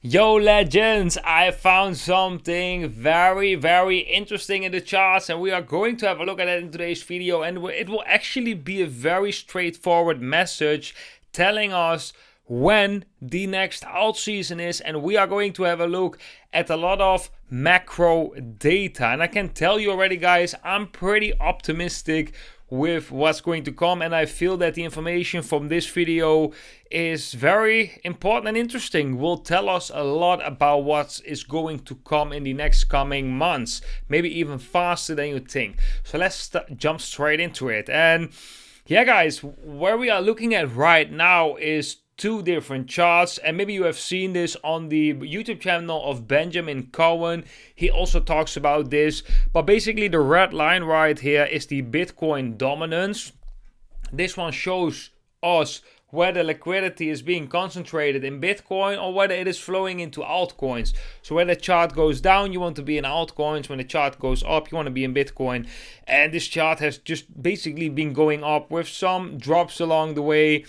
Yo legends, I found something very interesting in the charts and we are going to have a look at it in today's video, and it will actually be a very straightforward message telling us when the next alt season is, and we are going to have a look at a lot of macro data. And I can tell you already, guys, I'm pretty optimistic with what's going to come, and I feel that the information from this video is very important and interesting, will tell us a lot about what is going to come in the next coming months, maybe even faster than you think. So let's jump straight into it. And yeah, guys, where we are looking at right now is two different charts, and maybe you have seen this on the YouTube channel of Benjamin Cohen. He also talks about this, but basically the red line right here is the Bitcoin dominance. This one shows us whether liquidity is being concentrated in Bitcoin or whether it is flowing into altcoins. So when the chart goes down, you want to be in altcoins. When the chart goes up, you want to be in Bitcoin. And this chart has just basically been going up with some drops along the way,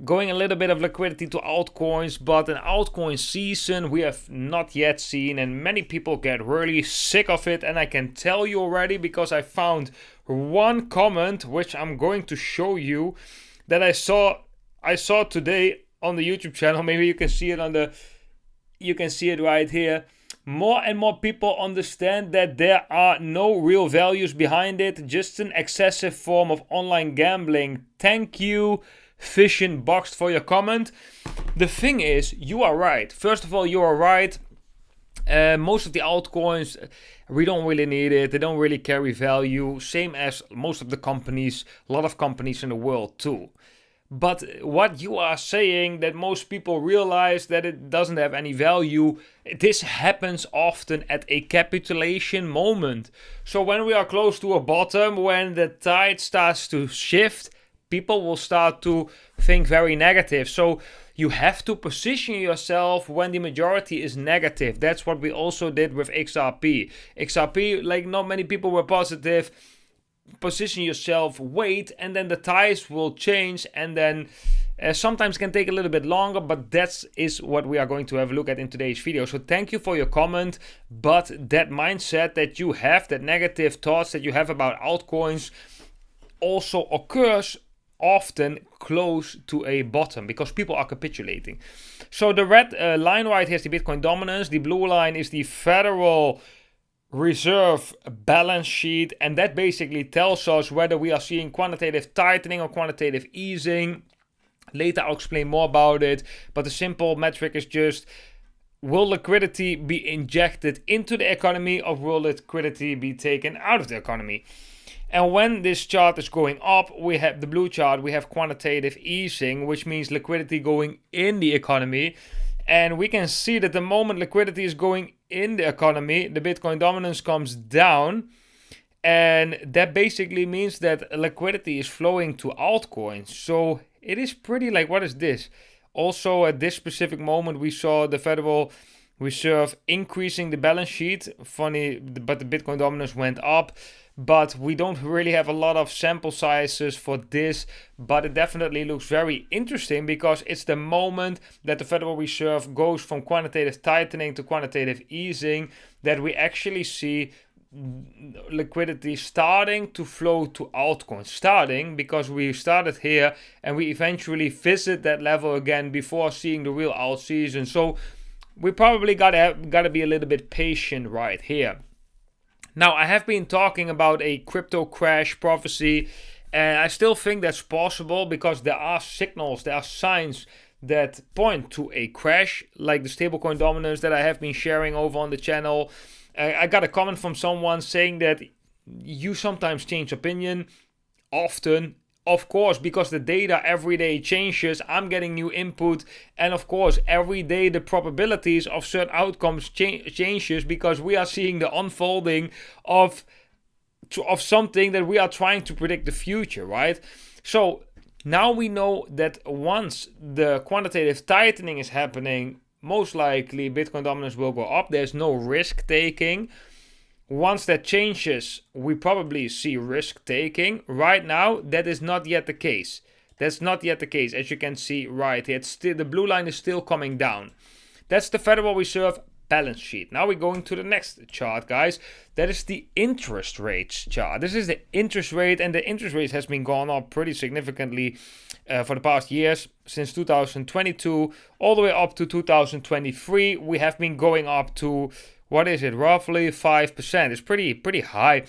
going a little bit of liquidity to altcoins, but an altcoin season we have not yet seen, and many people get really sick of it. And I can tell you already, because I found one comment which I'm going to show you that I saw today on the YouTube channel. Maybe you can see it right here. More and more people understand that there are no real values behind it, just an excessive form of online gambling. Thank you, Fishin Boxed, for your comment. The thing is, you are right. First of all, you are right. Most of the altcoins, we don't really need it. They don't really carry value. Same as most of the companies, a lot of companies in the world too. But what you are saying, that most people realize that it doesn't have any value, this happens often at a capitulation moment. So when we are close to a bottom, when the tide starts to shift, people will start to think very negative. So you have to position yourself when the majority is negative. That's what we also did with XRP. XRP, like not many people were positive. Position yourself, wait, and then the ties will change, and then sometimes can take a little bit longer, but that is what we are going to have a look at in today's video. So thank you for your comment, but that mindset that you have, that negative thoughts that you have about altcoins, also occurs often close to a bottom because people are capitulating. So the red line right here is the Bitcoin dominance, the blue line is the Federal Reserve balance sheet, and that basically tells us whether we are seeing quantitative tightening or quantitative easing. Later I'll explain more about it, but the simple metric is just, will liquidity be injected into the economy or will liquidity be taken out of the economy? And when this chart is going up, we have the blue chart, we have quantitative easing, which means liquidity going in the economy. And we can see that the moment liquidity is going in the economy, the Bitcoin dominance comes down. And that basically means that liquidity is flowing to altcoins. So it is pretty like, what is this? Also at this specific moment, we saw the Federal Reserve increasing the balance sheet. Funny, but the Bitcoin dominance went up. But we don't really have a lot of sample sizes for this, but it definitely looks very interesting because it's the moment that the Federal Reserve goes from quantitative tightening to quantitative easing that we actually see liquidity starting to flow to altcoins. Starting because we started here and we eventually visit that level again before seeing the real alt season. So we probably gotta be a little bit patient right here. Now, I have been talking about a crypto crash prophecy, and I still think that's possible because there are signals, there are signs that point to a crash, like the stablecoin dominance that I have been sharing over on the channel. I got a comment from someone saying that you sometimes change opinion, often. Of course, because the data every day changes, I'm getting new input, and of course every day the probabilities of certain outcomes changes because we are seeing the unfolding of something that we are trying to predict the future, right? So now we know that once the quantitative tightening is happening, most likely Bitcoin dominance will go up. There's no risk taking. Once that changes, we probably see risk taking. Right now, that is not yet the case. That's not yet the case, as you can see right here. The blue line is still coming down. That's the Federal Reserve balance sheet. Now we're going to the next chart, guys. That is the interest rates chart. This is the interest rate, and the interest rate has been going up pretty significantly for the past years. Since 2022 all the way up to 2023, we have been going up to, what is it, roughly 5%. It's pretty high.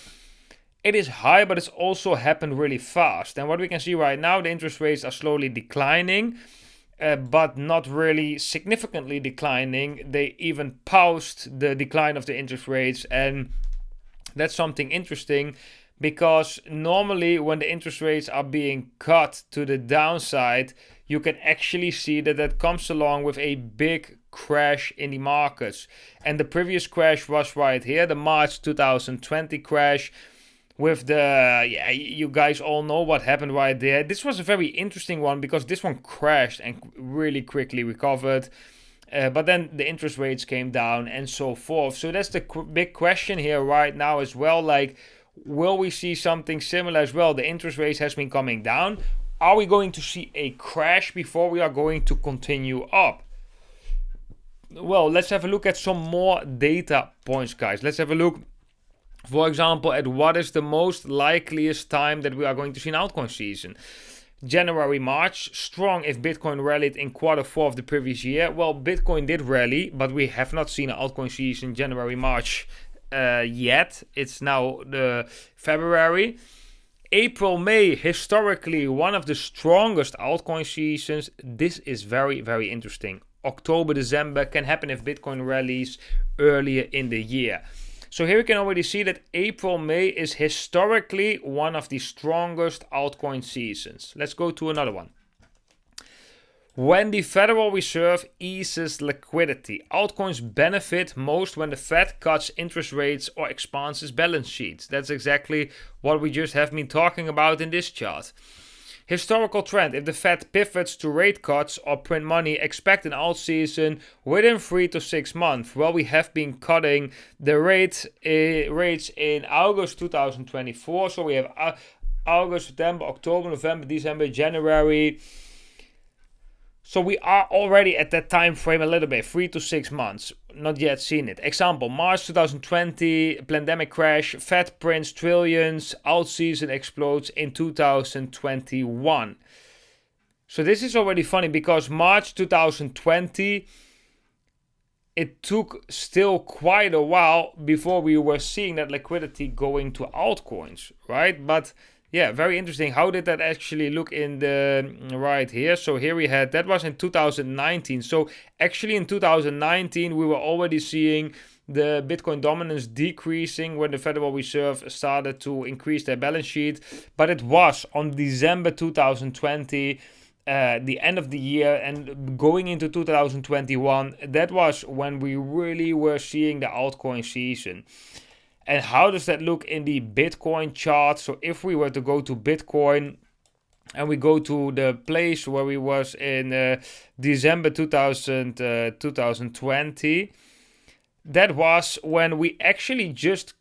It is high, but it's also happened really fast. And what we can see right now, the interest rates are slowly declining, but not really significantly declining. They even paused the decline of the interest rates, and that's something interesting, because normally when the interest rates are being cut to the downside, you can actually see that that comes along with a big crash in the markets. And the previous crash was right here, the March 2020 crash, with the, you guys all know what happened right there. This was a very interesting one because this one crashed and really quickly recovered. But then the interest rates came down and so forth. So that's the big question here right now as well. Like, will we see something similar as well? The interest rates has been coming down. Are we going to see a crash before we are going to continue up? Well, let's have a look at some more data points, guys. Let's have a look, for example, at what is the most likeliest time that we are going to see an altcoin season. January, March, strong if Bitcoin rallied in Q4 of the previous year. Well, Bitcoin did rally, but we have not seen an altcoin season January, March yet. It's now the February. April, May, historically one of the strongest altcoin seasons. This is very, very interesting. October, December can happen if Bitcoin rallies earlier in the year. So here we can already see that April, May is historically one of the strongest altcoin seasons. Let's go to another one. When the Federal Reserve eases liquidity, altcoins benefit most when the Fed cuts interest rates or expands its balance sheets. That's exactly what we just have been talking about in this chart. Historical trend: if the Fed pivots to rate cuts or print money, expect an alt season within 3 to 6 months. Well, we have been cutting the rates in August 2024. So we have August, September, October, November, December, January. So we are already at that time frame a little bit, 3 to 6 months, not yet seen it. Example, March 2020, pandemic crash, Fed prints trillions, alt season explodes in 2021. So this is already funny because March 2020, it took still quite a while before we were seeing that liquidity going to altcoins, right? But yeah, very interesting. How did that actually look in the right here? So here we had, that was in 2019. So actually in 2019, we were already seeing the Bitcoin dominance decreasing when the Federal Reserve started to increase their balance sheet. But it was on December 2020, the end of the year and going into 2021, that was when we really were seeing the altcoin season. And how does that look in the Bitcoin chart? So if we were to go to Bitcoin and we go to the place where we was in December 2020, that was when we actually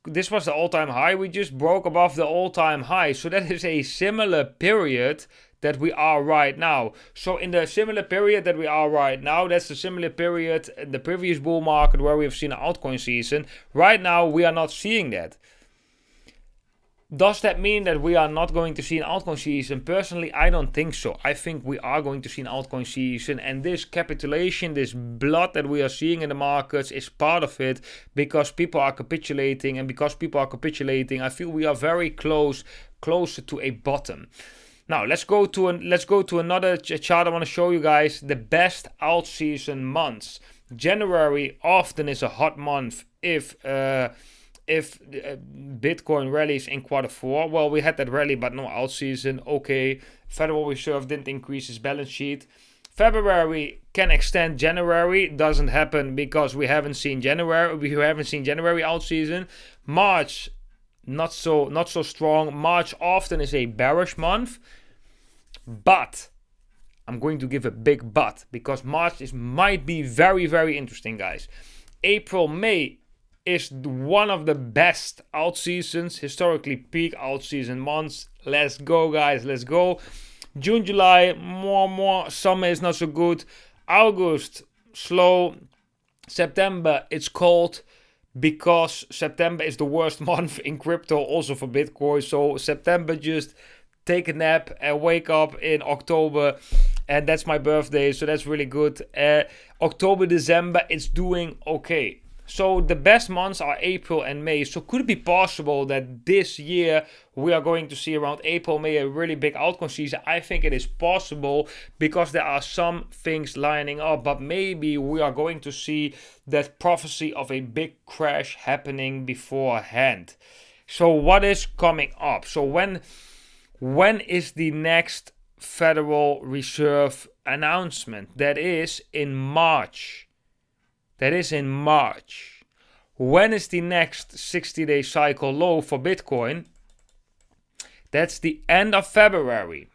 this was the all-time high. We just broke above the all-time high. So that is a similar period that we are right now. So in the similar period that we are right now, that's the similar period in the previous bull market where we have seen an altcoin season. Right now, we are not seeing that. Does that mean that we are not going to see an altcoin season? Personally, I don't think so. I think we are going to see an altcoin season, and this capitulation, this blood that we are seeing in the markets is part of it, because people are capitulating, and because people are capitulating, I feel we are very closer to a bottom. Now let's go to another chart. I want to show you guys the best alt season months. January often is a hot month if Bitcoin rallies in Q4. Well, we had that rally, but no alt season. Okay, Federal Reserve didn't increase its balance sheet. February can extend January. Doesn't happen because we haven't seen January. We haven't seen January alt season. March, not so strong. March often is a bearish month, but I'm going to give a big but, because March might be very, very interesting, guys. April, May is one of the best alt seasons, historically peak alt season months. Let's go, guys, let's go. June, July, more. Summer is not so good. August, slow. September, it's cold because September is the worst month in crypto, also for Bitcoin. So September, just take a nap and wake up in October. And that's my birthday, so that's really good. October, December, it's doing okay. So the best months are April and May. So could it be possible that this year we are going to see around April, May a really big altcoin season? I think it is possible because there are some things lining up. But maybe we are going to see that prophecy of a big crash happening beforehand. So what is coming up? So when is the next Federal Reserve announcement? That is in March. When is the next 60-day cycle low for Bitcoin? That's the end of February.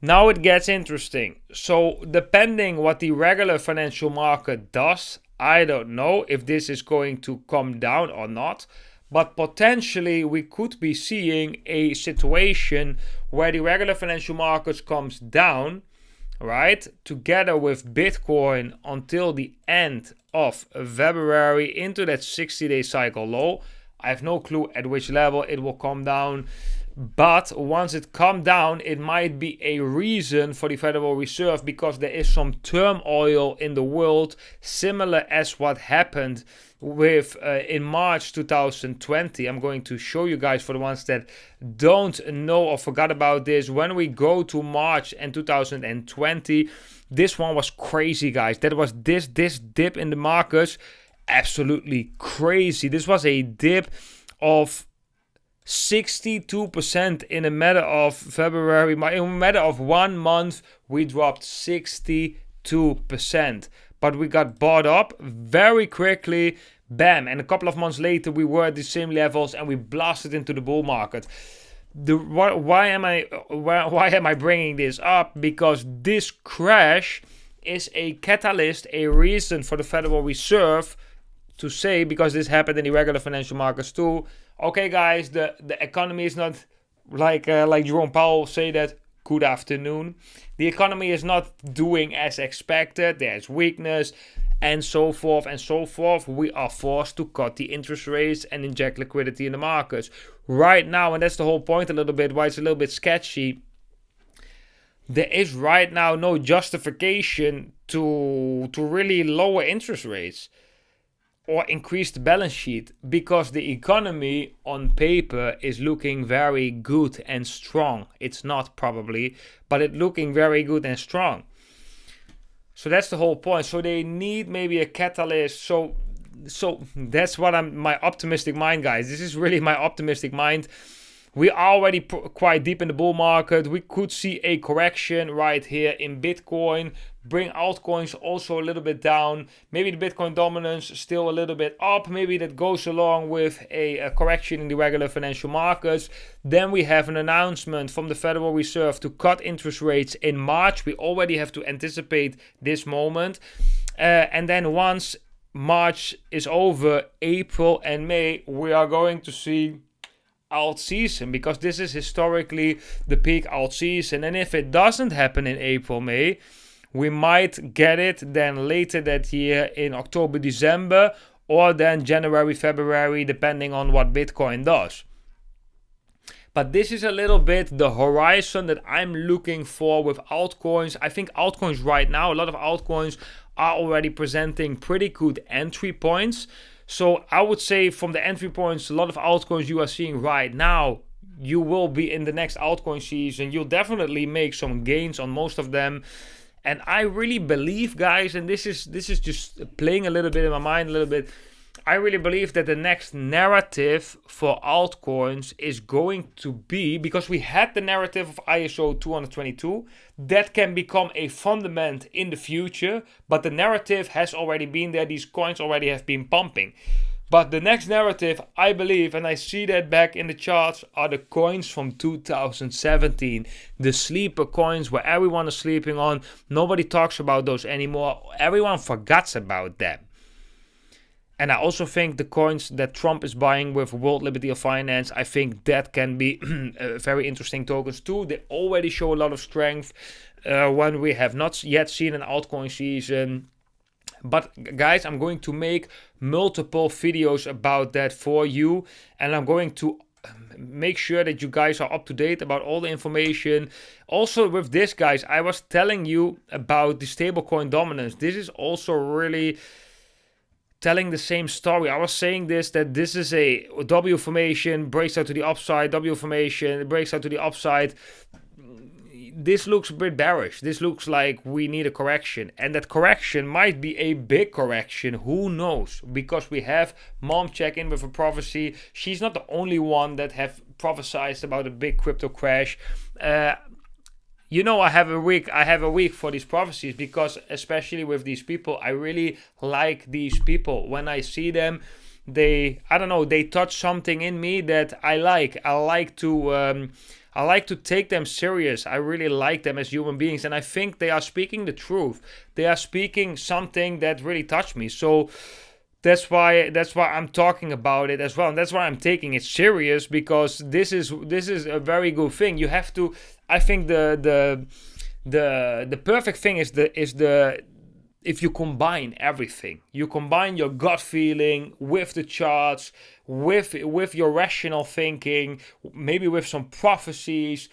Now it gets interesting. So depending what the regular financial market does, I don't know if this is going to come down or not. But potentially we could be seeing a situation where the regular financial markets comes down, right, together with Bitcoin until the end of February into that 60-day cycle low. I have no clue at which level it will come down. But once it comes down, it might be a reason for the Federal Reserve because there is some turmoil in the world, similar as what happened with in March 2020. I'm going to show you guys for the ones that don't know or forgot about this. When we go to March and 2020, this one was crazy, guys. That was this dip in the markets, absolutely crazy. This was a dip of 62% in a matter of February. In a matter of 1 month, we dropped 62%. But we got bought up very quickly. Bam. And a couple of months later, we were at the same levels and we blasted into the bull market. Why am I bringing this up? Because this crash is a catalyst, a reason for the Federal Reserve to say, because this happened in the regular financial markets too, okay guys, the economy is not like Jerome Powell say that, good afternoon. The economy is not doing as expected. There's weakness and so forth and so forth. We are forced to cut the interest rates and inject liquidity in the markets. Right now, and that's the whole point a little bit, why it's a little bit sketchy, there is right now no justification to really lower interest rates or increase the balance sheet, because the economy on paper is looking very good and strong. It's not probably, but it's looking very good and strong. So that's the whole point. So they need maybe a catalyst. So that's what my optimistic mind, guys. This is really my optimistic mind. We are already quite deep in the bull market. We could see a correction right here in Bitcoin. Bring altcoins also a little bit down. Maybe the Bitcoin dominance still a little bit up. Maybe that goes along with a correction in the regular financial markets. Then we have an announcement from the Federal Reserve to cut interest rates in March. We already have to anticipate this moment. And then once March is over, April and May, we are going to see alt season, because this is historically the peak alt season. And if it doesn't happen in April, May, we might get it then later that year in October, December, or then January, February, depending on what Bitcoin does. But this is a little bit the horizon that I'm looking for with altcoins. I think altcoins right now, a lot of altcoins are already presenting pretty good entry points. So I would say from the entry points, a lot of altcoins you are seeing right now, you will be in the next altcoin season. You'll definitely make some gains on most of them. And I really believe, guys, and this is just playing a little bit in my mind a little bit, I really believe that the next narrative for altcoins is going to be, because we had the narrative of ISO 222, that can become a fundament in the future, but the narrative has already been there. These coins already have been pumping. But the next narrative, I believe, and I see that back in the charts, are the coins from 2017. The sleeper coins where everyone is sleeping on. Nobody talks about those anymore. Everyone forgets about them. And I also think the coins that Trump is buying with World Liberty of Finance, I think that can be very interesting tokens too. They already show a lot of strength when we have not yet seen an altcoin season. But guys, I'm going to make multiple videos about that for you, and I'm going to make sure that you guys are up to date about all the information. Also with this, guys, I was telling you about the stablecoin dominance. This is also really telling the same story. I was saying that this is a W formation, breaks out to the upside, W formation, breaks out to the upside. This looks a bit bearish. This looks like we need a correction, and that correction might be a big correction. Who knows? Because we have Mom check in with a prophecy. She's not the only one that have prophesized about a big crypto crash. You know, I have a week for these prophecies, because especially with these people, I really like these people. When I see them, they touch something in me that I like. I like to take them serious. I really like them as human beings, and I think they are speaking the truth. They are speaking something that really touched me. So that's why I'm talking about it as well, and that's why I'm taking it serious, because this is a very good thing. You have to. I think the perfect thing is if you combine everything. You combine your gut feeling with the charts, with your rational thinking, maybe with some prophecies,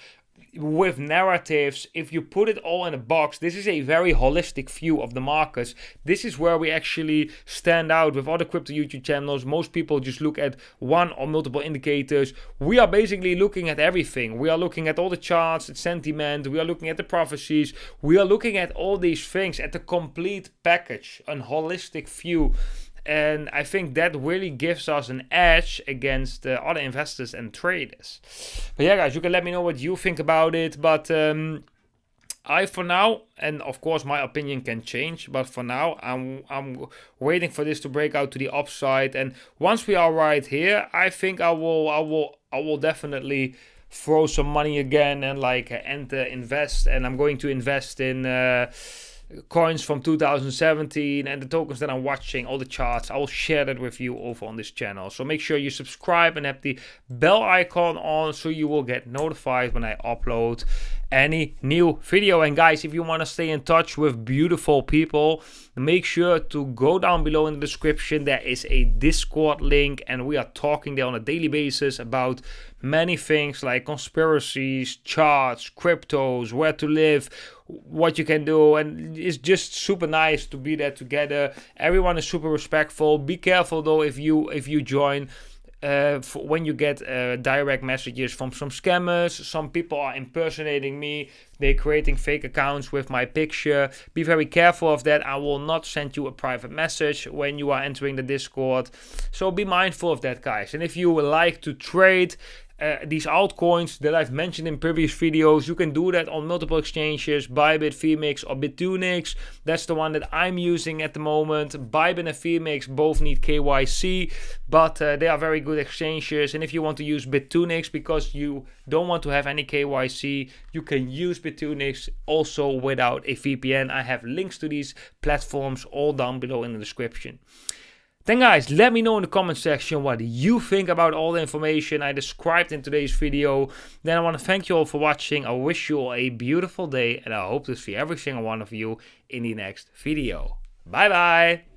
with narratives. If you put it all in a box, this is a very holistic view of the markets. This is where we actually stand out with other crypto YouTube channels. Most people just look at one or multiple indicators. We are basically looking at everything. We are looking at all the charts, the sentiment, we are looking at the prophecies, we are looking at all these things, at the complete package, an holistic view. And I think that really gives us an edge against other investors and traders. But yeah, guys, you can let me know what you think about it. But for now, and of course my opinion can change, but for now I'm waiting for this to break out to the upside. And once we are right here, I think I will definitely throw some money again and invest. And I'm going to invest in coins from 2017 and the tokens that I'm watching, all the charts. I will share that with you over on this channel. So make sure you subscribe and have the bell icon on, so you will get notified when I upload any new video. And guys, if you want to stay in touch with beautiful people, make sure to go down below in the description. There is a Discord link, and we are talking there on a daily basis about many things like conspiracies, charts, cryptos, where to live, what you can do. And it's just super nice to be there together. Everyone is super respectful. Be careful though if you join. When you get direct messages from some scammers. Some people are impersonating me. They're creating fake accounts with my picture. Be very careful of that. I will not send you a private message when you are entering the Discord. So be mindful of that, guys. And if you would like to trade these altcoins that I've mentioned in previous videos, you can do that on multiple exchanges, Bybit, Phoenix, or Bitunix. That's the one that I'm using at the moment. Bybit and Phoenix both need KYC, but they are very good exchanges. And if you want to use Bitunix because you don't want to have any KYC, you can use Bitunix also without a VPN. I have links to these platforms all down below in the description. Then guys, let me know in the comment section what you think about all the information I described in today's video. Then I want to thank you all for watching. I wish you all a beautiful day, and I hope to see every single one of you in the next video. Bye bye!